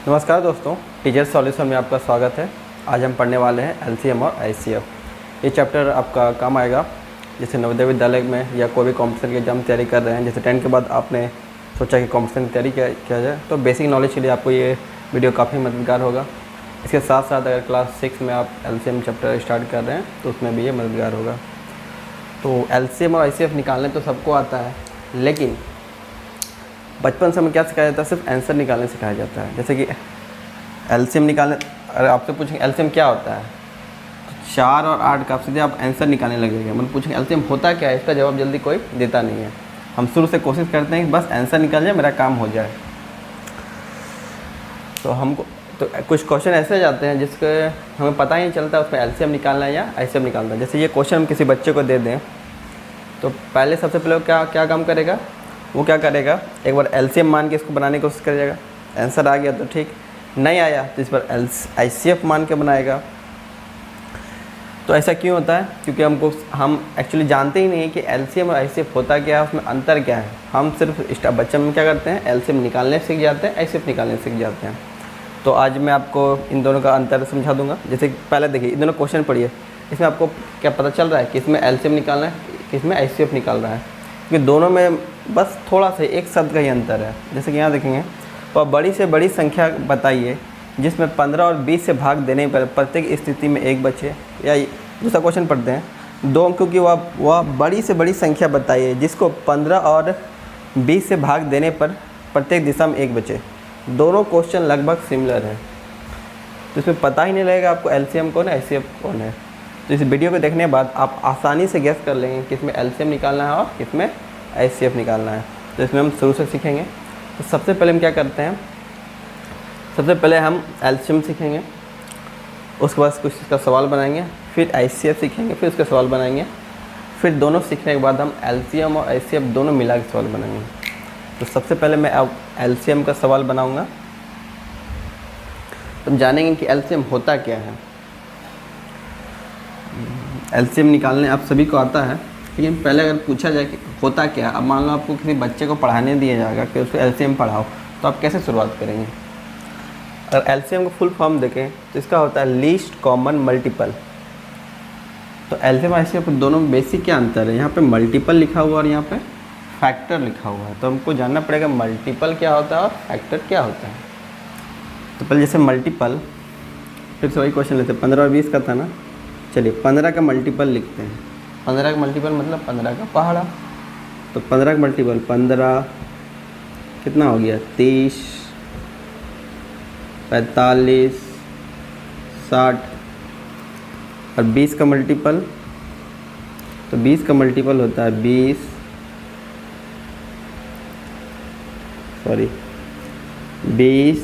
नमस्कार दोस्तों, teacher solution में आपका स्वागत है। आज हम पढ़ने वाले हैं एलसीएम और आईसीएफ। ये चैप्टर आपका काम आएगा जैसे नवोदय विद्यालय में या कोई भी कॉम्पिटिशन की एग्जाम तैयारी कर रहे हैं। जैसे 10 के बाद आपने सोचा कि कॉम्पिटिशन की तैयारी किया जाए, तो बेसिक नॉलेज के लिए आपको ये वीडियो काफ़ी मददगार होगा। इसके साथ साथ अगर क्लास 6 में आप एलसीएम चैप्टर स्टार्ट कर रहे हैं तो उसमें भी ये मददगार होगा। तो एलसीएम और आईसीएफ निकालने तो सबको आता है, लेकिन बचपन से हमें क्या सिखाया जाता है? सिर्फ आंसर निकालने सिखाया जाता है। जैसे कि एलसीएम निकालने, अगर आपसे पूछेंगे एलसीएम क्या होता है, तो 4 और 8 का आप सीधे आप आंसर निकालने लगेंगे। मतलब पूछेंगे एलसीएम होता क्या है, इसका जवाब जल्दी कोई देता नहीं है। हम शुरू से कोशिश करते हैं कि बस आंसर निकल जाए, मेरा काम हो जाए। तो कुछ क्वेश्चन ऐसे जाते हैं जिसके हमें पता ही नहीं चलता उसमें एलसीएम निकालना है या आईसीएम निकालना है। जैसे ये क्वेश्चन हम किसी बच्चे को दे दें तो पहले सबसे पहले वो क्या काम करेगा? वो क्या करेगा, एक बार एलसीएम मान के इसको बनाने की कोशिश करेगा। आंसर आ गया तो ठीक, नहीं आया तो इस पर आईसीएफ मान के बनाएगा। तो ऐसा क्यों होता है? क्योंकि हम एक्चुअली जानते ही नहीं है कि एलसीएम और आईसीएफ होता क्या है, उसमें अंतर क्या है। हम सिर्फ बच्चन में क्या करते हैं, एलसीएम निकालने सीख जाते हैं, आईसीएफ निकालने सीख जाते हैं। तो आज मैं आपको इन दोनों का अंतर समझा दूंगा। जैसे पहले देखिए, इन दोनों क्वेश्चन पढ़िए, इसमें आपको क्या पता चल रहा है कि इसमें एलसीएम निकालना है, किसमें आईसीएफ निकाल रहा है। क्योंकि दोनों में बस थोड़ा सा एक शब्द का ही अंतर है। जैसे कि यहाँ देखेंगे, तो बड़ी से बड़ी संख्या बताइए जिसमें 15 और 20 से भाग देने पर प्रत्येक स्थिति में एक बचे। या दूसरा क्वेश्चन पढ़ते हैं, दो क्योंकि वह बड़ी से बड़ी संख्या बताइए जिसको 15 और 20 से भाग देने पर प्रत्येक दिशा में एक बचे। दोनों क्वेश्चन लगभग सिमिलर है, तो इसमें पता ही नहीं लगेगा आपको एलसीएम कौन है, आईसीएफ कौन है। तो इस वीडियो को देखने के बाद आप आसानी से गैस कर लेंगे कि इसमें एलसीएम निकालना है और किसमें आईसीएफ निकालना है। तो इसमें हम शुरू से सीखेंगे। तो सबसे पहले हम क्या करते हैं, सबसे पहले हम एलसीएम सीखेंगे, उसके बाद कुछ इसका सवाल बनाएंगे, फिर आईसीएफ सीखेंगे, फिर उसका सवाल बनाएंगे, फिर दोनों सीखने के बाद हम एलसीएम और आईसीएफ दोनों मिला के सवाल बनाएंगे। तो सबसे पहले मैं अब एलसीएम का सवाल बनाऊँगा। तो जानेंगे कि एलसीएम होता क्या है। एलसीएम निकालने आप सभी को आता है, लेकिन पहले अगर पूछा जाए कि होता क्या, अब मान लो आपको किसी बच्चे को पढ़ाने दिया जाएगा कि उसको एलसीएम पढ़ाओ, तो आप कैसे शुरुआत करेंगे? अगर एलसीएम को फुल फॉर्म देखें तो इसका होता है लीस्ट कॉमन मल्टीपल। तो एलसीएम आईसीएम दोनों में बेसिक क्या अंतर है? यहाँ पे मल्टीपल लिखा हुआ और यहाँ पे फैक्टर लिखा हुआ है। तो हमको जानना पड़ेगा मल्टीपल क्या होता है और फैक्टर क्या होता है। तो पहले जैसे मल्टीपल, फिर से वही क्वेश्चन लेते हैं, 15 और 20 का था ना। चलिए 15 का मल्टीपल लिखते हैं। 15 का मल्टीपल मतलब 15 का पहाड़ा। तो 15 का मल्टीपल 15 कितना हो गया, 30, 45, 60। और 20 का मल्टीपल, तो 20 का मल्टीपल होता है 20 40,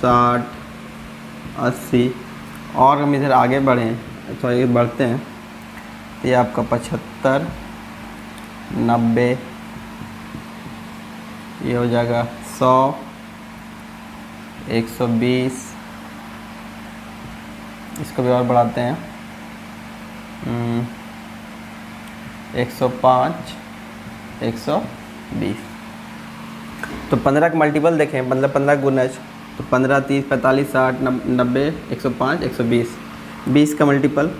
60, 80। और हम इधर आगे बढ़ें, सॉरी बढ़ते हैं, तो ये आपका 75, 90, ये हो जाएगा 100, 120। इसको भी और बढ़ाते हैं, 105, 120। तो 15 का मल्टीपल देखें, मतलब 15 गुणज, तो 15, 30, 45, 60, 90, 105, 120। 20 का मल्टीपल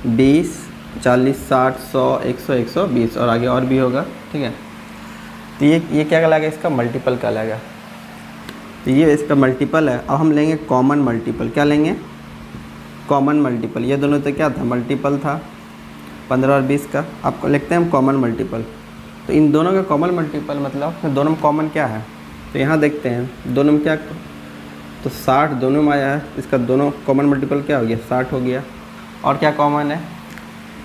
20, 40, 60, 100, 100, 120 और आगे और भी होगा, ठीक है। तो ये क्या कहलाएगा, इसका मल्टीपल कहलाएगा। तो ये इसका मल्टीपल है। अब हम लेंगे कॉमन मल्टीपल। क्या लेंगे? Common multiple. ये दोनों तो क्या था, मल्टीपल था 15 और 20 का। आपको लिखते हैं हम कॉमन मल्टीपल। तो इन दोनों का कॉमन मल्टीपल मतलब दोनों में कॉमन क्या है, तो यहाँ देखते हैं दोनों में क्या, तो 60 दोनों में आया है, इसका दोनों कॉमन मल्टीपल क्या हो गया, 60 हो गया। और क्या कॉमन है,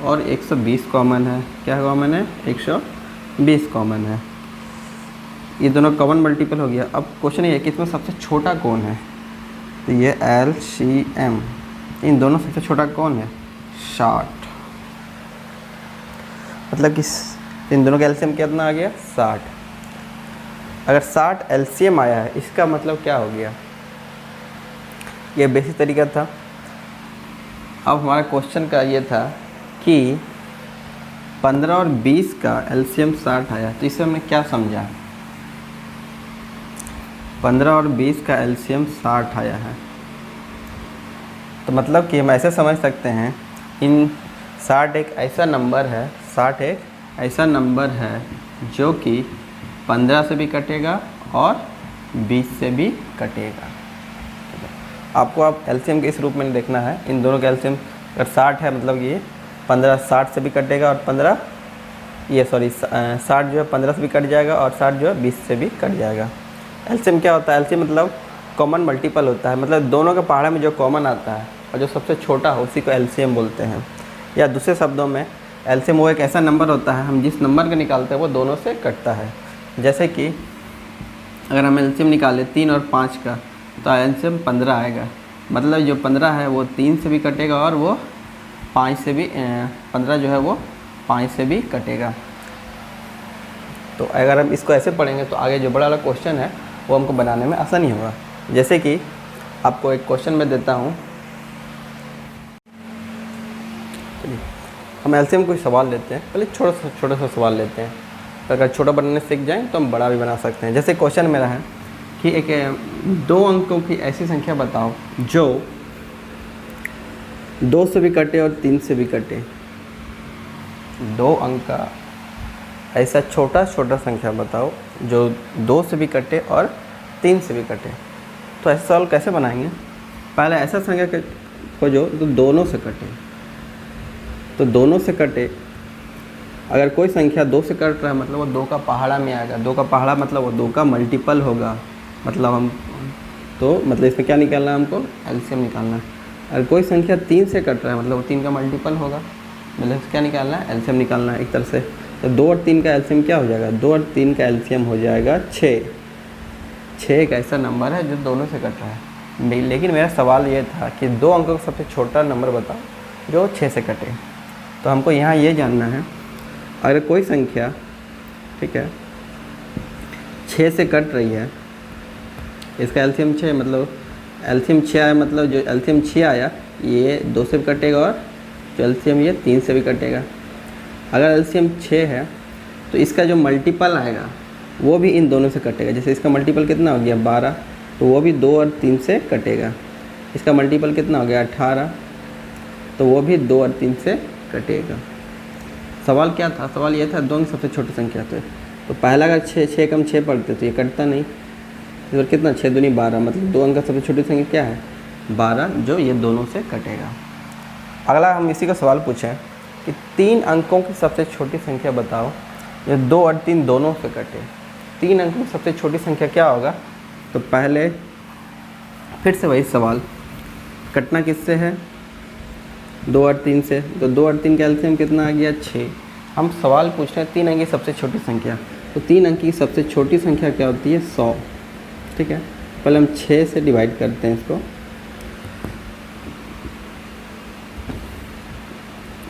और 120 कॉमन है। क्या कॉमन है, 120 कॉमन है। ये दोनों कॉमन मल्टीपल हो गया। अब क्वेश्चन ये है कि इसमें सबसे छोटा कौन है, तो ये एलसीएम, इन दोनों सबसे छोटा कौन है, 60। मतलब कि इन दोनों का एलसीएम कितना आ गया, 60। अगर 60 एलसीएम आया है, इसका मतलब क्या हो गया, ये बेसिक तरीका था। अब हमारा क्वेश्चन का ये था कि 15 और 20 का एलसीएम 60 आया, तो इससे हमने क्या समझा, 15 और 20 का एलसीएम 60 आया है। तो मतलब कि हम ऐसे समझ सकते हैं इन 60 एक ऐसा नंबर है, 60 एक ऐसा नंबर है जो कि 15 से भी कटेगा और 20 से भी कटेगा। आपको आप एलसीएम के इस रूप में देखना है, इन दोनों का एलसीएम अगर 60 है मतलब ये 15 60 से भी कटेगा और 60 जो है 15 से भी कट जाएगा और 60 जो है 20 से भी कट जाएगा। एलसीएम क्या होता है? एलसीएम मतलब कॉमन मल्टीपल होता है, मतलब दोनों के पहाड़े में जो कॉमन आता है और जो सबसे छोटा हो उसी को एलसीएम बोलते हैं। या दूसरे शब्दों में एलसीएम वो एक ऐसा नंबर होता है, हम जिस नंबर का निकालते हैं वो दोनों से कटता है। जैसे कि अगर हम एलसीएम निकालें 3 और 5 का तो एलसीएम 15 आएगा, मतलब जो 15 है वो 3 से भी कटेगा और वो 5 से भी 15 जो है वो 5 से भी कटेगा। तो अगर हम इसको ऐसे पढ़ेंगे तो आगे जो बड़ा वाला क्वेश्चन है वो हमको बनाने में आसानी होगा। जैसे कि आपको एक क्वेश्चन मैं देता हूँ, हम एलसीएम कोई सवाल लेते हैं, पहले छोटा सा सवाल लेते हैं, तो अगर छोटा बनाने सीख जाएं तो हम बड़ा भी बना सकते हैं। जैसे क्वेश्चन मेरा है कि एक 2 अंकों की ऐसी संख्या बताओ जो 2 से भी कटे और 3 से भी कटे। 2 अंक का ऐसा छोटा संख्या बताओ जो 2 से भी कटे और 3 से भी कटे। तो ऐसा सवाल कैसे बनाएंगे? पहले ऐसा संख्या खोजो तो दोनों से कटे। तो दोनों से कटे, अगर कोई संख्या 2 से कट रहा है मतलब वो 2 का पहाड़ा में आएगा। 2 का पहाड़ा मतलब वो 2 का मल्टीपल होगा, मतलब इसमें क्या निकालना है हमको? एलसीएम निकालना है। अगर कोई संख्या 3 से कट रहा है मतलब वो 3 का मल्टीपल होगा, मतलब क्या निकालना है? एलसीएम निकालना है एक तरह से। तो 2 और 3 का एलसीएम क्या हो जाएगा? 2 और 3 का एलसीएम हो जाएगा 6। 6 एक ऐसा नंबर है जो दोनों से कट रहा है। लेकिन मेरा सवाल ये था कि 2 अंकों का सबसे छोटा नंबर बताओ जो 6 से कटे। तो हमको यहाँ ये जानना है, अगर कोई संख्या, ठीक है, 6 से कट रही है, इसका एलसीएम 6, मतलब एलसीएम 6 आया, मतलब जो एलसीएम 6 आया ये 2 से भी कटेगा और जो एलसीएम ये 3 से भी कटेगा। अगर एलसीएम 6 है तो इसका जो मल्टीपल आएगा वो भी इन दोनों से कटेगा। जैसे इसका मल्टीपल कितना हो गया? 12, तो वो भी 2 और 3 से कटेगा। इसका मल्टीपल कितना हो गया? 18, तो वो भी 2 और 3 से कटेगा। सवाल क्या था? सवाल ये था 2 अंक सबसे छोटी संख्या थे। तो पहला अगर 6 कम 6 पढ़ते तो ये कटता नहीं। इस बार कितना? 6 दूनी 12, मतलब 2 अंक का सबसे छोटी संख्या क्या है? 12, जो ये दोनों से कटेगा। अगला हम इसी का सवाल पूछें कि 3 अंकों की सबसे छोटी संख्या बताओ जो 2 और 3 दोनों से कटे। 3 अंकों की सबसे छोटी संख्या क्या होगा? तो पहले फिर से वही सवाल, कटना किससे है? 2 और 3 से। तो 2 और 3 का एलसीएम कितना आ गया? 6। हम सवाल पूछ रहे हैं 3 अंक की सबसे छोटी संख्या। तो 3 अंक की सबसे छोटी संख्या क्या होती है? 100। ठीक है, पहले हम 6 से डिवाइड करते हैं इसको।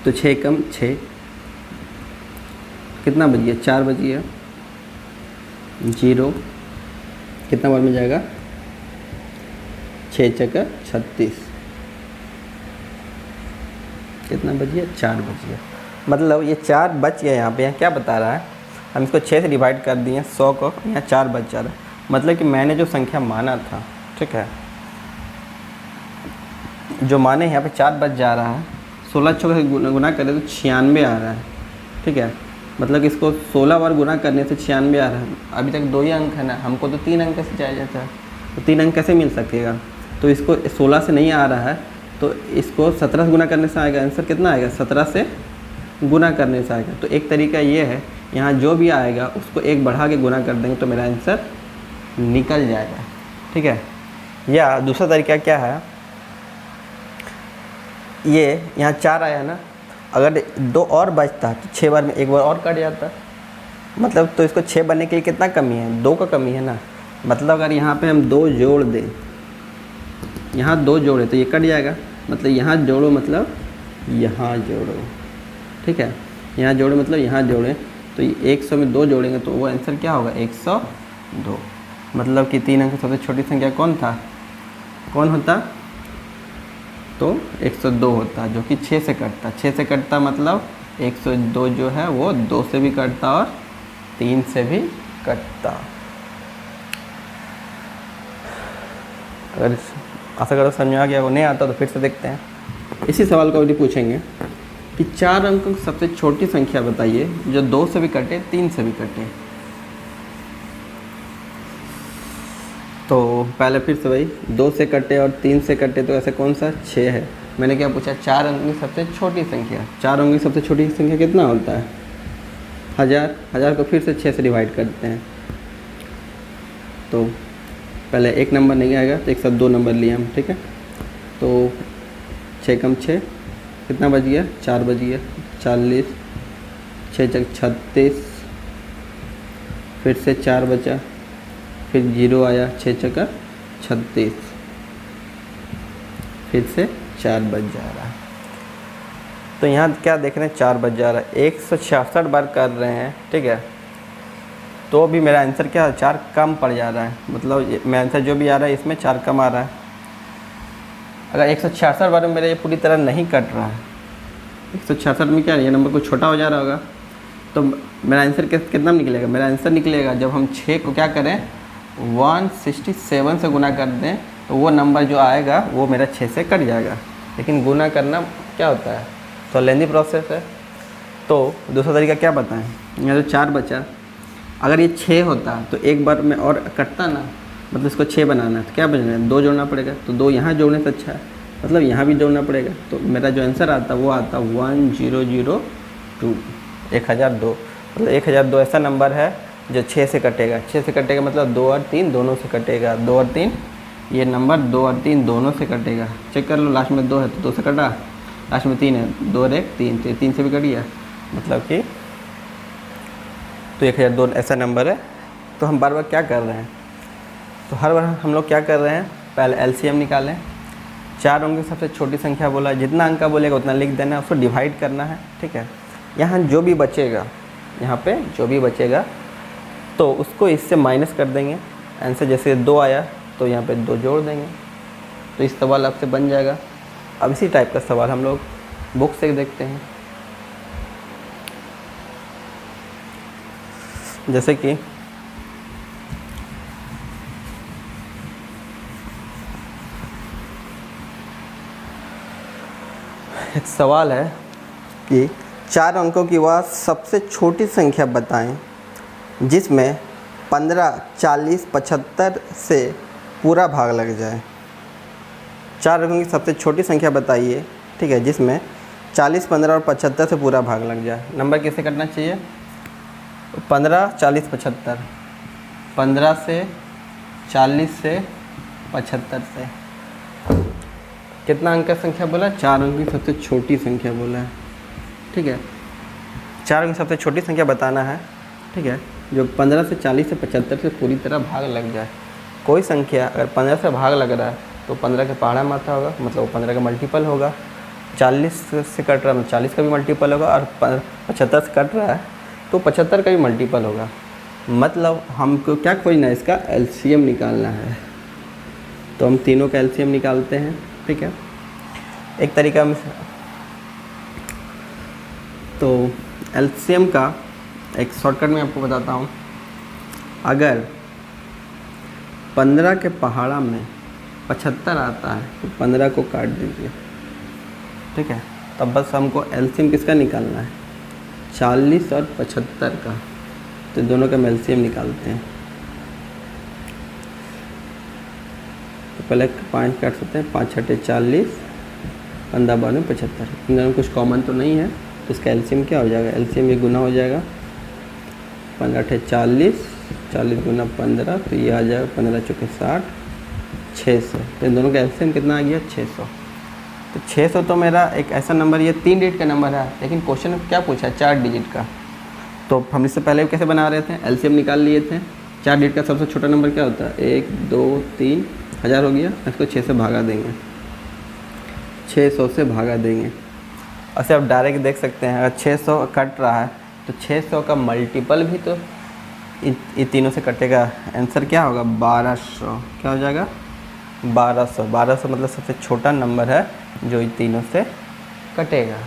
तो 6 कम 6 कितना बच गया? 4 बच गया। 0 कितना बार में जाएगा? 6 चक्कर 36, कितना बच गया? 4 बच गया। मतलब ये 4 बच गया। यहाँ पे यहाँ क्या बता रहा है? हम इसको 6 से डिवाइड कर दिए 100 को, यहाँ 4 बच जा रहा है। मतलब कि मैंने जो संख्या माना था, ठीक है, जो माने यहाँ पे 4 बच जा रहा है, 16 से गुना करें तो 96 आ रहा है। ठीक है, मतलब कि इसको 16 बार गुना करने से 96 आ रहा है। अभी तक 2 ही अंक है ना, हमको तो 3 अंक से चाहिए था। तो 3 अंक कैसे मिल सकेगा? तो इसको 16 से नहीं आ रहा है तो इसको 17 से गुना करने से आएगा। आंसर कितना आएगा? 17 से गुना करने से आएगा। तो एक तरीका ये है, यहाँ जो भी आएगा उसको 1 बढ़ा के गुना कर देंगे तो मेरा आंसर निकल जाएगा। ठीक है, या दूसरा तरीका क्या है, ये यहाँ 4 आया ना, अगर 2 और बचता तो 6 बार में 1 बार और कट जाता, मतलब तो इसको 6 बनने के लिए कितना कमी है? 2 का कमी है ना। मतलब अगर यहाँ पे हम 2 जोड़ दें, यहाँ 2 जोड़े तो ये कट जाएगा। मतलब यहाँ जोड़ो मतलब यहाँ जोड़ो, ठीक है, यहाँ जोड़ो मतलब यहाँ जोड़े, तो ये 100 में 2 जोड़ेंगे तो वो आंसर क्या होगा? 102। मतलब कि 3 अंक सबसे छोटी संख्या कौन होता? तो 102 होता, जो कि 6 से कटता। 6 से कटता मतलब 102 जो है वो 2 से भी कटता और 3 से भी कटता। अगर आशा करो समझ में आ गया, वो नहीं आता तो फिर से देखते हैं। इसी सवाल को अभी पूछेंगे कि 4 अंकों की सबसे छोटी संख्या बताइए जो 2 से भी कटे 3 से भी कटे। तो पहले फिर से वही 2 से कटे और 3 से कटे, तो ऐसे कौन सा 6 है। मैंने क्या पूछा, 4 अंक की सबसे छोटी संख्या। 4 अंक की सबसे छोटी संख्या कितना होता है, 1000। 1000 को फिर से 6 से डिवाइड करते हैं, तो पहले एक नंबर नहीं आएगा तो एक साथ 2 नंबर लिए हम, ठीक है। तो 6 कम 6 कितना बच गया, 4 बच गया, 40, 6 चक 36, फिर से 4 बचा, फिर 0 आया, 6 चक्का 36, फिर से 4 बच जा रहा है। तो यहाँ क्या देख रहे हैं, 4 बच जा रहा है। 166 बार कर रहे हैं, ठीक है। तो भी मेरा आंसर क्या है, 4 कम पड़ जा रहा है। मतलब मेरा आंसर जो भी आ रहा है इसमें 4 कम आ रहा है। अगर 166 बार में मेरा ये पूरी तरह नहीं कट रहा है, 166 में क्या है, ये नंबर कुछ छोटा हो जा रहा होगा, तो मेरा आंसर कितना निकलेगा। मेरा आंसर निकलेगा जब हम 6 को क्या करें, 167 से गुना कर दें, तो वो नंबर जो आएगा वो मेरा 6 से कट जाएगा। लेकिन गुना करना क्या होता है, तो लेंदी प्रोसेस है। तो दूसरा तरीका क्या बताएं, यहाँ तो 4 बचा, अगर ये 6 होता तो एक बार में और कटता ना, मतलब इसको 6 बनाना है तो क्या बचना है, 2 जोड़ना पड़ेगा। तो 2 यहाँ जोड़ने से अच्छा है, मतलब यहाँ भी जोड़ना पड़ेगा। तो मेरा जो आंसर आता वो आता 1002, 1002। मतलब 1002 ऐसा नंबर है जो 6 से कटेगा। 6 से कटेगा मतलब 2 और 3 दोनों से कटेगा। 2 और 3 ये नंबर 2 और 3 दोनों से कटेगा। चेक कर लो, लास्ट में 2 है तो 2 से कटा, लास्ट में 3 है, 2 और 1 3, तो 3 से भी कट गया। मतलब कि तो 1002 ऐसा नंबर है। तो हम बार बार क्या कर रहे हैं, तो हर बार हम लोग क्या कर रहे हैं, पहले एलसीएम निकालें। 4 अंक की सबसे छोटी संख्या बोला, जितना अंक का बोलेगा उतना लिख देना है, उसको डिवाइड करना है, ठीक है। यहाँ जो भी बचेगा, यहाँ पे जो भी बचेगा तो उसको इससे माइनस कर देंगे। आंसर जैसे 2 आया तो यहाँ पे 2 जोड़ देंगे, तो इस सवाल आपसे बन जाएगा। अब इसी टाइप का सवाल हम लोग बुक से देखते हैं। जैसे कि एक सवाल है कि 4 अंकों की वह सबसे छोटी संख्या बताएं जिसमें 15, 40, 75 से पूरा भाग लग जाए। 4 अंकों की सबसे छोटी संख्या बताइए, ठीक है, जिसमें 40, 15 और 75 से पूरा भाग लग जाए। नंबर कैसे करना चाहिए, 15, 40, 75, 15 से, 40 से, 75 से। कितना अंक का संख्या बोला, 4 अंक की सबसे छोटी संख्या बोला है, ठीक है। 4 अंक की सबसे छोटी संख्या बताना है, ठीक है, जो 15 से, 40 से, 75 से पूरी तरह भाग लग जाए। कोई संख्या अगर 15 से भाग लग रहा है तो 15 के पहाड़ा माथा होगा, मतलब वो 15 का मल्टीपल होगा। 40 से कट रहा है तो 40 का भी मल्टीपल होगा, और 75 से कट रहा है तो 75 का भी मल्टीपल होगा। मतलब हमको क्या खोजना है, इसका एलसीएम निकालना है। तो हम तीनों का एलसीएम निकालते हैं, ठीक है। एक तरीका में तो एलसीएम का एक शॉर्टकट में आपको बताता हूँ। अगर 15 के पहाड़ा में 75 आता है तो 15 को काट दीजिए, ठीक है। तब बस हमको एलसीएम किसका निकालना है, 40 और 75 का। तो दोनों का एलसीएम निकालते हैं। तो पहले 5 काट सकते हैं, 5 छठे 40, 15 12 75। इन दोनों में कुछ कॉमन तो नहीं है, तो इसका एलसीएम क्या हो जाएगा, एलसीएम ये गुना हो जाएगा। 15 अठे 40, 40 गुना 15, तो ये आ जाएगा 15 चौके 60, 600। तो इन दोनों का एलसीएम कितना आ गया, 600। तो 600 तो मेरा एक ऐसा नंबर, ये 3 डिजिट का नंबर है, लेकिन क्वेश्चन में क्या पूछा है, 4 डिजिट का। तो हम इससे पहले कैसे बना रहे थे, एलसीएम निकाल लिए थे। 4 डिजिट का सबसे छोटा नंबर क्या होता है, 1 2 3, 1000 हो गया। इसको 6 से भागा देंगे, 600 से भागा देंगे। ऐसे आप डायरेक्ट देख सकते हैं, अगर 600 कट रहा है तो 600 का मल्टीपल भी तो इन तीनों से कटेगा। आंसर क्या होगा, 1200। क्या हो जाएगा, 1200। 1200 मतलब सबसे छोटा नंबर है जो इन तीनों से कटेगा।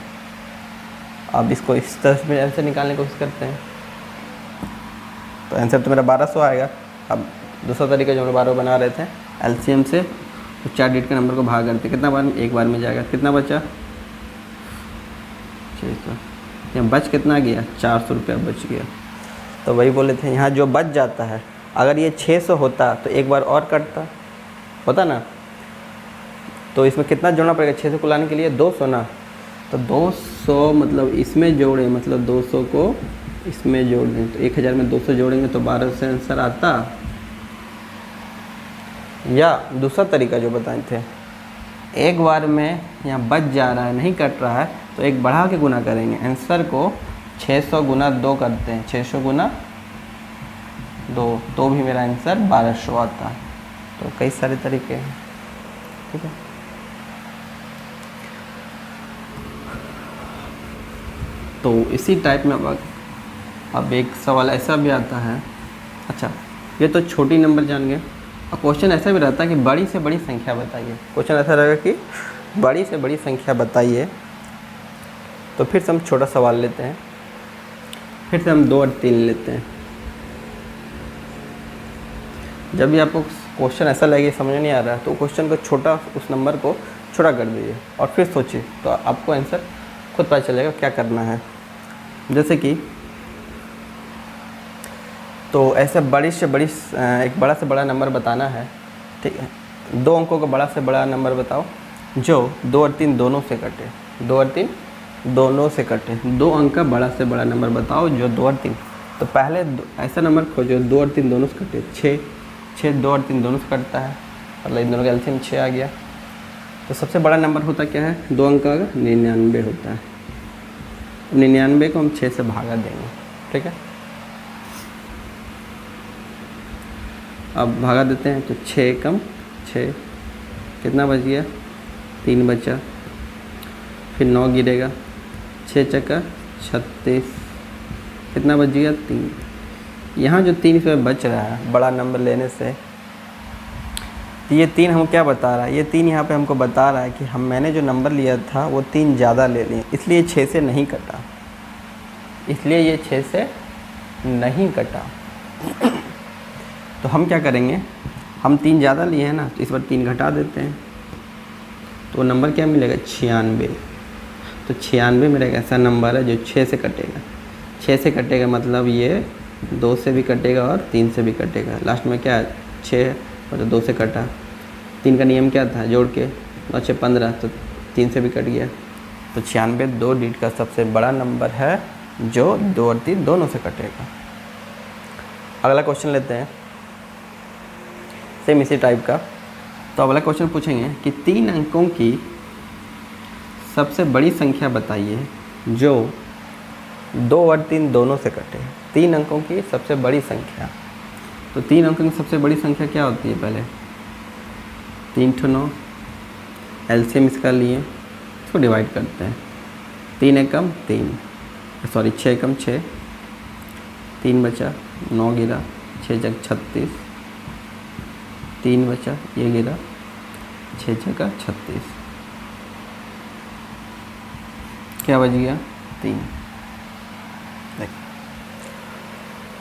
अब इसको इस तरह से आंसर निकालने की कोशिश करते हैं। तो आंसर तो मेरा 1200 आएगा। अब दूसरा तरीका जो हम 12 बना रहे थे, एलसीएम से तो 4 डिजिट के नंबर को भाग करते कितना बार में, एक बार में जाएगा। कितना बचा 600, यहाँ बच कितना गया 400 रुपया बच गया। तो वही बोले थे यहाँ जो बच जाता है, अगर ये 600 होता तो एक बार और कटता होता ना, तो इसमें कितना जोड़ना पड़ेगा 600 को लाने के लिए 200 ना, तो 200 मतलब इसमें जोड़े, मतलब 200 को इसमें जोड़ दें तो 1000 में 200 जोड़ेंगे तो 1200 से आंसर आता। या दूसरा तरीका जो बताए थे, एक बार में यहाँ बच जा रहा है नहीं कट रहा है तो एक बढ़ा के गुना करेंगे, आंसर को 600 गुना 2 करते हैं, 600 गुना 2 तो भी मेरा आंसर 1200 आता है। तो कई सारे तरीके हैं, ठीक है। तो इसी टाइप में अब एक सवाल ऐसा भी आता है, अच्छा ये तो छोटी नंबर जान गए, और क्वेश्चन ऐसा भी रहता है कि बड़ी से बड़ी संख्या बताइए। क्वेश्चन ऐसा रहेगा कि बड़ी से बड़ी संख्या बताइए, तो फिर से हम छोटा सवाल लेते हैं, फिर से हम 2 और 3 लेते हैं। जब भी आपको क्वेश्चन ऐसा लगे समझ नहीं आ रहा है तो क्वेश्चन को छोटा, उस नंबर को छोटा कर दीजिए और फिर सोचिए, तो आपको आंसर खुद पता चलेगा क्या करना है। जैसे कि तो ऐसे बड़ी से बड़ी एक बड़ा से बड़ा नंबर बताना है, ठीक है। 2 अंकों का बड़ा से बड़ा नंबर बताओ जो 2 और 3 दोनों से कटे, 2 और 3 दोनों से कटे। 2 अंक का बड़ा से बड़ा नंबर बताओ जो 2 और 3, तो पहले ऐसा नंबर खोजो 2 और 3 दोनों से कटे। 6 2 और 3 दोनों से कटता है, मतलब इन दोनों का एलसीएम 6 आ गया। तो सबसे बड़ा नंबर होता क्या है 2 अंक का 99 होता है। 99 को हम 6 से भागा देंगे, ठीक है। अब भागा देते हैं तो 6 कम 6 कितना बच गया 3 बचा, फिर 9 गिरेगा, 6 चक्का 36 कितना बच गया 3। यहाँ जो 3 इसमें बच रहा है बड़ा नंबर लेने से, तो ये 3 हमको क्या बता रहा है, ये 3 यहाँ पे हमको बता रहा है कि मैंने जो नंबर लिया था वो 3 ज़्यादा ले लिए, इसलिए 6 से नहीं कटा, इसलिए ये 6 से नहीं कटा। तो हम क्या करेंगे, हम 3 ज़्यादा लिए हैं ना, तो इस बार 3 घटा देते हैं, तो नंबर क्या मिलेगा 96। तो 96 मेरा एक ऐसा नंबर है जो 6 से कटेगा। 6 से कटेगा मतलब ये 2 से भी कटेगा और 3 से भी कटेगा। लास्ट में क्या है 6 और 2 से कटा, 3 का नियम क्या था जोड़ के 9 6 15, तो 3 से भी कट गया। तो 96 2 डिजिट का सबसे बड़ा नंबर है जो 2 और 3 दोनों से कटेगा। अगला क्वेश्चन लेते हैं सेम इसी टाइप का। तो अगला क्वेश्चन पूछेंगे कि 3 अंकों की सबसे बड़ी संख्या बताइए जो 2 और 3 दोनों से कटे। 3 अंकों की सबसे बड़ी संख्या, तो 3 अंकों की सबसे बड़ी संख्या क्या होती है, पहले 3 × 9 एलसीएम इसका लिए, इसको डिवाइड करते हैं। 3 एकम 3, सॉरी 6 एकम 6, 3 बचा, 9 गिरा, 6 जग 36, 3 बचा, ये गिरा, 6 जगह 36, क्या बच गया 3।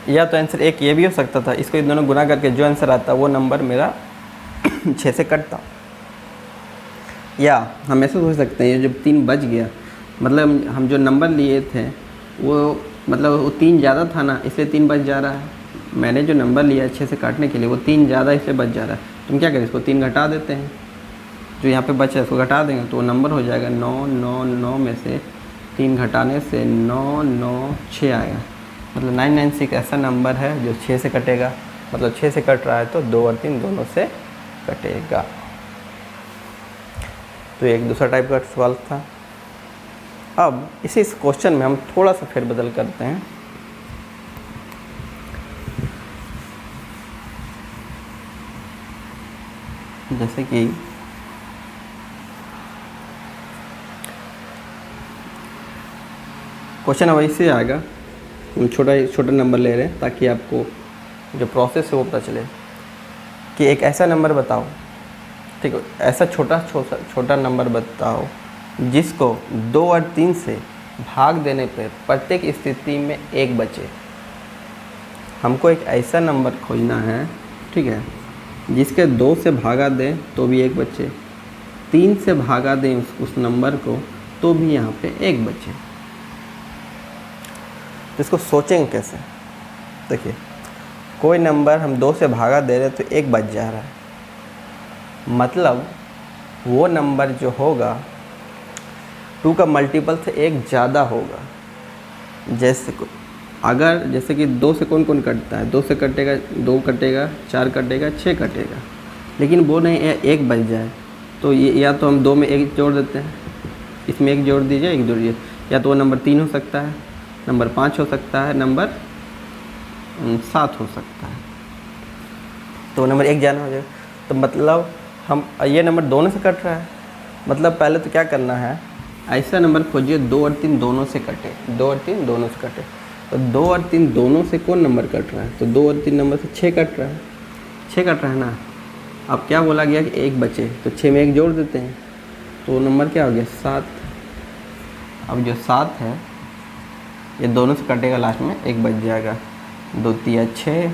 या तो आंसर एक ये भी हो सकता था, इसको इन दोनों गुना करके जो आंसर आता वो नंबर मेरा 6 से कटता। या हम ऐसे सोच सकते हैं जब 3 बच गया, मतलब हम जो नंबर लिए थे वो मतलब वो 3 ज़्यादा था ना, इसलिए 3 बच जा रहा है। मैंने जो नंबर लिया 6 से काटने के लिए वो 3 ज़्यादा इसलिए बच जा रहा है। तुम क्या करें, इसको 3 घटा देते हैं, जो यहाँ पे बचा है इसको घटा देंगे तो वो नंबर हो जाएगा 9 9 9 में से 3 घटाने से 9 9 6 आएगा। मतलब 996 ऐसा नंबर है जो 6 से कटेगा, मतलब 6 से कट रहा है तो 2 और 3 दोनों से कटेगा। तो एक दूसरा टाइप का सवाल था। अब इसी क्वेश्चन में हम थोड़ा सा फेरबदल करते हैं। जैसे कि क्वेश्चन अब ऐसे आएगा, हम छोटा नंबर ले रहे हैं ताकि आपको जो प्रोसेस है वो पता चले कि एक ऐसा नंबर बताओ, ठीक है, ऐसा छोटा नंबर बताओ जिसको 2 और 3 से भाग देने पर प्रत्येक स्थिति में 1 बचे। हमको एक ऐसा नंबर खोजना है, ठीक है, जिसके 2 से भागा दें तो भी 1 बचे, 3 से भागा दें उस नंबर को तो भी यहाँ पे 1 बचे। तो इसको सोचेंगे कैसे? देखिए, कोई नंबर हम 2 से भागा दे रहे हैं तो 1 बच जा रहा है, मतलब वो नंबर जो होगा 2 का मल्टीपल से 1 ज़्यादा होगा। जैसे कि 2 से कौन कौन कटता है? 2 से कटेगा, 2 कटेगा, 4 कटेगा, 6 कटेगा, लेकिन वो नहीं 1 बच जाए तो ये या तो हम 2 में 1 जोड़ देते हैं, इसमें 1 जोड़ दीजिए, 1 जोड़िए, या तो वो नंबर 3 हो सकता है, नंबर 5 हो सकता है, नंबर 7 हो सकता है, तो नंबर 1 जाना हो जाएगा। तो मतलब हम ये नंबर दोनों से कट रहा है, मतलब पहले तो क्या करना है, ऐसा नंबर खोजिए 2 और 3 दोनों से कटे, 2 और 3 दोनों से कटे। तो 2 और 3 दोनों से कौन नंबर कट रहा है? तो 2 और 3 नंबर से 6 कट रहा है, 6 कट रहा है ना। अब क्या बोला गया कि 1 बचे, तो 6 में 1 जोड़ देते हैं, तो नंबर क्या हो गया? 7। अब जो 7 है ये दोनों से कटेगा, लास्ट में 1 बच जाएगा। 2 तिया 6,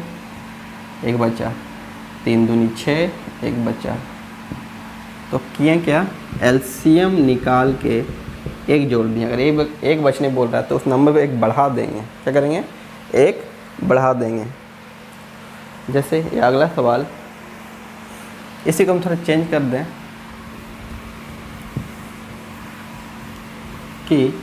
1 बचा, 3 दूनी 6, 1 बचा। तो किए क्या? एलसीएम निकाल के 1 जोड़ दिया। अगर 1 बचने बोल रहा है तो उस नंबर को 1 बढ़ा देंगे। क्या करेंगे? 1 बढ़ा देंगे। जैसे ये अगला सवाल, इसी को हम थोड़ा चेंज कर दें कि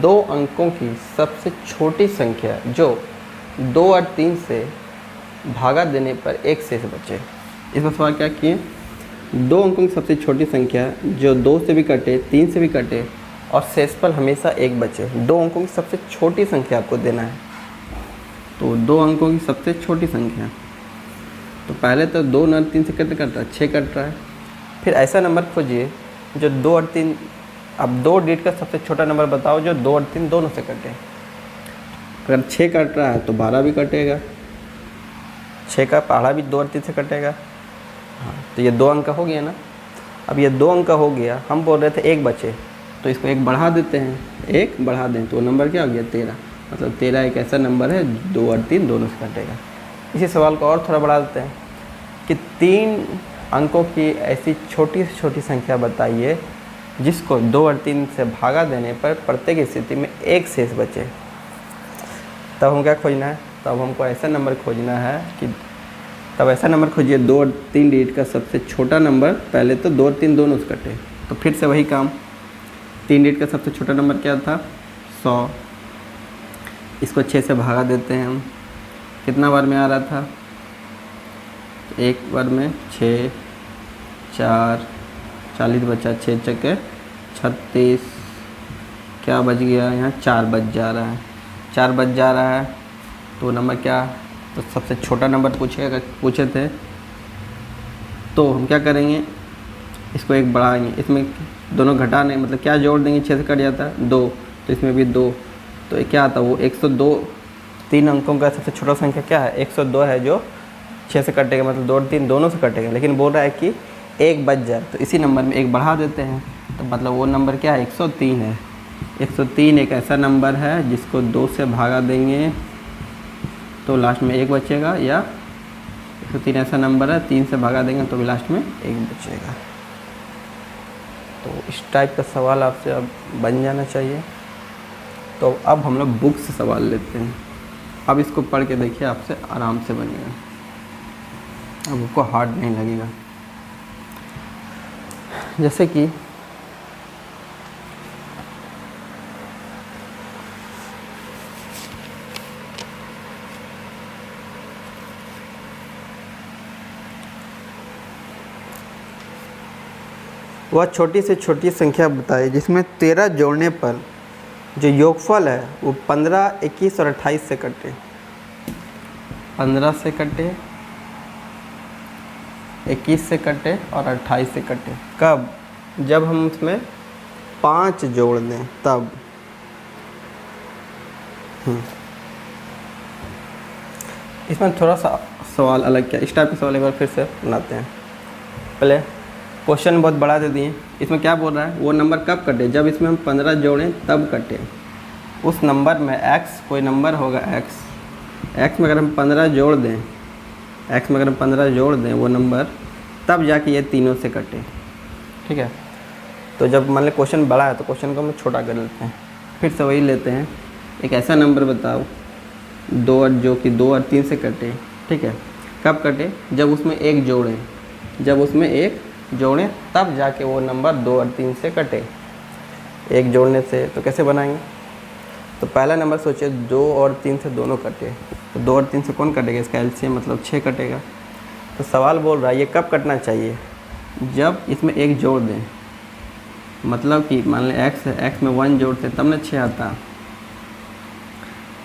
2 अंकों की सबसे छोटी संख्या जो 2 और 3 से भागा देने पर 1 शेष बचे। इसमें सवाल क्या किए? 2 अंकों की सबसे छोटी संख्या जो 2 से भी कटे, 3 से भी कटे और शेषफल हमेशा 1 बचे। 2 अंकों की सबसे छोटी संख्या आपको देना है। तो 2 अंकों की सबसे छोटी संख्या, तो पहले तो 2 और 3 से कितने कट रहा है? 6 कट रहा है। फिर ऐसा नंबर खोजिए जो 2 और 3, अब 2 डिजिट का सबसे छोटा नंबर बताओ जो 2 और 3 दोनों से कटे। अगर 6 कट रहा है तो 12 भी कटेगा, 6 का पहाड़ा भी 2 और 3 से कटेगा। हाँ, तो ये 2 अंक हो गया ना। अब ये 2 अंक हो गया, हम बोल रहे थे 1 बचे, तो इसको 1 बढ़ा देते हैं, 1 बढ़ा दें तो नंबर क्या हो गया? 13। मतलब 13 एक ऐसा नंबर है 2 और 3 दोनों से कटेगा। इसी सवाल को और थोड़ा बढ़ा देते हैं कि 3 अंकों की ऐसी छोटी से छोटी संख्या बताइए जिसको 2 और 3 से भागा देने पर प्रत्येक स्थिति में 1 शेष बचे। तब हम क्या खोजना है? तब हमको ऐसा नंबर खोजना है कि तब ऐसा नंबर खोजिए 2 और 3 डिजिट का सबसे छोटा नंबर। पहले तो 2 और 3 दोनों से कटे, तो फिर से वही काम। 3 डिजिट का सबसे छोटा नंबर क्या था? 100। इसको 6 से भागा देते हैं हम, कितना बार में आ रहा था? एक बार में 6, 4, 40 बचा, 6 चक्के 36, क्या बच गया यहाँ? 4 बच जा रहा है, 4 बच जा रहा है। तो नंबर क्या? तो सबसे छोटा नंबर पूछे थे, तो हम क्या करेंगे? इसको 1 बढ़ाएंगे, इसमें दोनों घटाने मतलब क्या जोड़ देंगे? 6 से कट जाता है 2, तो इसमें भी 2, तो क्या आता है? वो 102। 3 अंकों का सबसे छोटा संख्या क्या है? 102 है, जो 6 से कटेगा, मतलब 2 और 3 दोनों से कटेगा, लेकिन बोल रहा है कि 1 बच जाए, तो इसी नंबर में 1 बढ़ा देते हैं। तो मतलब वो नंबर क्या है? 103 है। 103 एक ऐसा नंबर है जिसको 2 से भागा देंगे तो लास्ट में 1 बचेगा, या 103 ऐसा नंबर है 3 से भागा देंगे तो भी लास्ट में 1 बचेगा। तो इस टाइप का सवाल आपसे अब बन जाना चाहिए। तो अब हम लोग बुक से सवाल लेते हैं। अब इसको पढ़ के देखिए, आपसे आराम से बनेगा, अब आपको हार्ड नहीं लगेगा। जैसे कि वह छोटी से छोटी संख्या बताइए जिसमें 13 जोड़ने पर जो योगफल है वो 15, 21 और 28 से कटे। 15 से कटे, 21 से कटे और 28 से कटे। कब? जब हम उसमें 5 जोड़ दें तब। इसमें थोड़ा सा सवाल अलग क्या, इस टाइप के सवाल एक बार फिर से बनाते हैं। पहले क्वेश्चन बहुत बड़ा दे दिए। इसमें क्या बोल रहा है? वो नंबर कब कटे? जब इसमें हम 15 जोड़ें तब कटे। उस नंबर में x कोई नंबर होगा x में अगर हम 15 जोड़ दें, x में अगर हम 15 जोड़ दें वो नंबर, तब जाके ये तीनों से कटे। ठीक है, तो जब मान लें क्वेश्चन बड़ा है तो क्वेश्चन को हम छोटा कर लेते हैं। फिर से वही लेते हैं, एक ऐसा नंबर बताओ जो कि 2 और 3 से कटे। ठीक है, कब कटे? जब उसमें एक जोड़ें, तब जाके वो नंबर 2 और 3 से कटे। एक जोड़ने से तो कैसे बनाएंगे? तो पहला नंबर सोचिए 2 और 3 से दोनों कटे, तो 2 और 3 से कौन कटेगा? इसका एलसीएम मतलब 6 कटेगा। तो सवाल बोल रहा है ये कब कटना चाहिए? जब इसमें एक जोड़ दें, मतलब कि मान लें x है, x में 1 जोड़ते तब ना 6 आता।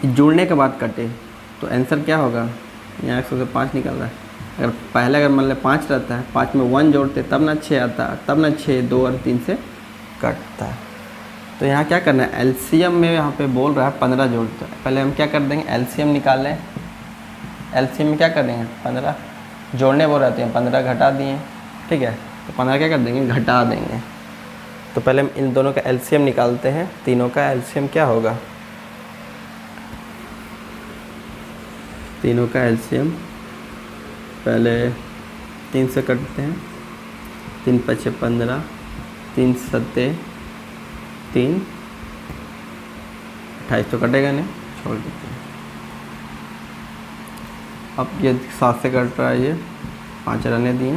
जुड़ने के बाद कटे तो आंसर क्या होगा? यहाँ 100 से 5 निकल रहा है। अगर मान लें 5 रहता है, 5 में 1 जोड़ते तब ना 6 आता, तब ना 6 2 और 3 से कटता है। तो यहाँ क्या करना है? एलसीएम में यहाँ पे बोल रहा है 15 जोड़ते हैं। पहले हम क्या कर देंगे? एलसीएम निकाल लें। एलसीएम में क्या कर देंगे? 15 जोड़ने बोल रहते हैं, 15 घटा दिए। ठीक है, तो 15 क्या कर देंगे? घटा देंगे। तो पहले हम इन दोनों का एलसीएम निकालते हैं। तीनों का एलसीएम क्या होगा? तीनों का एलसीएम पहले 3 से कटते हैं। 3 पचे 15, 3 सत्ते 3, 28 तो कटेगा नहीं, छोड़ देते हैं। अब ये 7 से कट रहा है, ये 5 रहने दिए।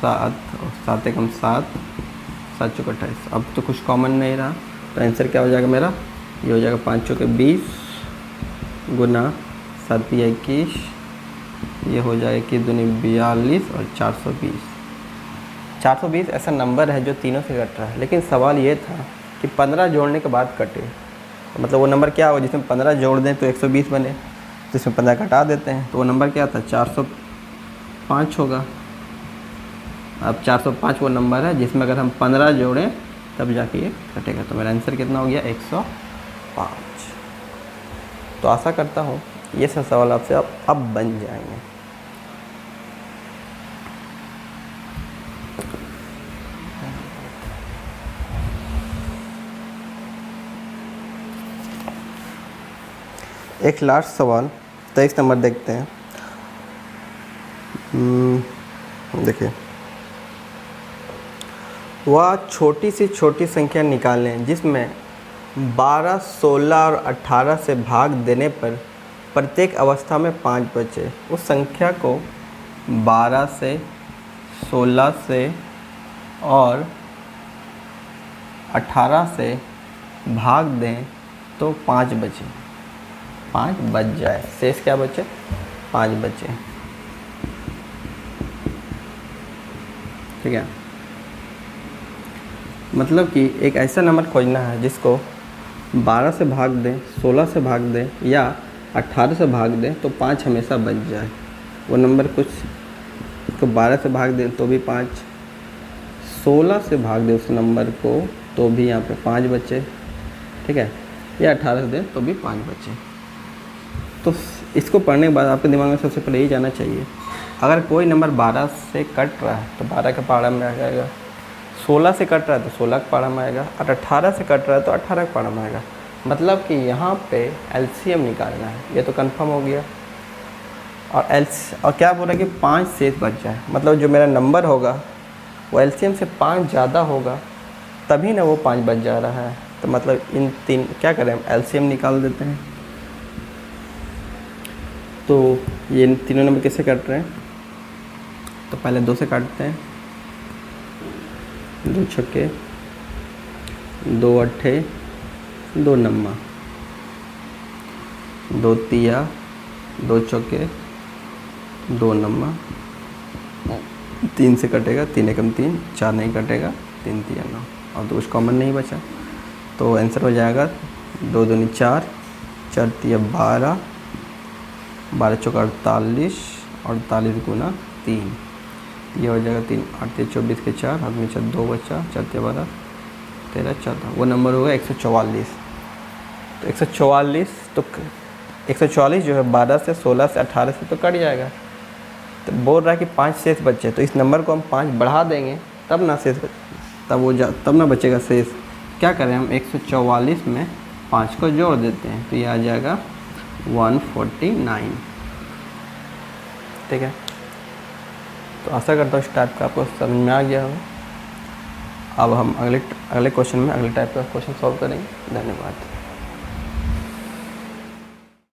7 एकम 7, 7 चौके 28। अब तो कुछ कॉमन नहीं रहा, तो आंसर क्या हो जाएगा मेरा? ये हो जाएगा 5 चौके 20 गुना 7 तिया 21, ये हो जाएगा कि दूनी 42 और 420। 420 ऐसा नंबर है जो तीनों से कट रहा है, लेकिन सवाल ये था कि 15 जोड़ने के बाद कटे। तो मतलब वो नंबर क्या होगा जिसमें 15 जोड़ दें तो 120 बने, तो इसमें 15 घटा देते हैं तो वो नंबर क्या था? 405 होगा। अब 405 वो नंबर है जिसमें अगर हम 15 जोड़ें तब जाके ये कटेगा। तो मेरा आंसर कितना हो गया? 105। तो आशा करता हूँ ये सब सवाल आपसे अब बन जाएंगे। एक लास्ट सवाल 23 नंबर देखते हैं। देखिए, वह छोटी से छोटी संख्या निकालें जिसमें 12, 16 और 18 से भाग देने पर प्रत्येक अवस्था में 5 बचे। उस संख्या को 12 से, 16 से और 18 से भाग दें तो 5 बचे। 5 बच जाए, शेष क्या बचे? 5 बचे। ठीक है, मतलब कि एक ऐसा नंबर खोजना है जिसको 12 से भाग दें, 16 से भाग दें या 18 से भाग दें तो 5 हमेशा बच जाए। वो नंबर कुछ इसको 12 से भाग दें तो भी 5, 16 से भाग दें उस नंबर को तो भी यहाँ पे 5 बचे। ठीक है, या 18 से दें तो भी 5 बचे। तो इसको पढ़ने के बाद आपके दिमाग में सबसे पहले यही जाना चाहिए, अगर कोई नंबर 12 से कट रहा है तो 12 का पारा में आ जाएगा, 16 से कट रहा है तो 16 का पारा में आएगा, और 18 से कट रहा है तो 18 का पारा में आएगा। मतलब कि यहाँ पे एलसीएम निकालना है, ये तो कंफर्म हो गया। और क्या बोल रहा है कि 5 शेष बच जाए, मतलब जो मेरा नंबर होगा वो एलसीएम से 5 ज़्यादा होगा तभी ना वो 5 बच जा रहा है। तो मतलब इन तीन क्या करें, हम एलसीएम निकाल देते हैं। तो ये तीनों नंबर कैसे कट रहे हैं? तो पहले 2 से काटते हैं, 2 छक्के 2 अट्ठे 2 नम्मा, 2 तिया 2 चौके 2 नम्मा, 3 से कटेगा, 3 एकम 3, 4 नहीं कटेगा, 3 तिया 9, और तो कुछ कॉमन नहीं बचा। तो आंसर हो जाएगा 2 दूनी 4, 4 तिया 12, 12 चौका 48, 48 गुना 3, ये हो जाएगा 3, 8 24 के 4, आदमी 4 2 बचा, 4 12 13 14, वो नंबर होगा 144। तो 144 तो 144 जो है 12 से 16 से 18 से तो कट जाएगा। तो बोल रहा है कि 5 शेष बचे, तो इस नंबर को हम 5 बढ़ा देंगे तब ना शेष तब ना बचेगा शेष। क्या करें हम 144 में 5 को जोड़ देते हैं तो ये आ जाएगा 149। ठीक है, तो आशा करता हूँ इस टाइप का आपको समझ में आ गया होगा। अब हम अगले क्वेश्चन में अगले टाइप का क्वेश्चन सॉल्व करेंगे। धन्यवाद।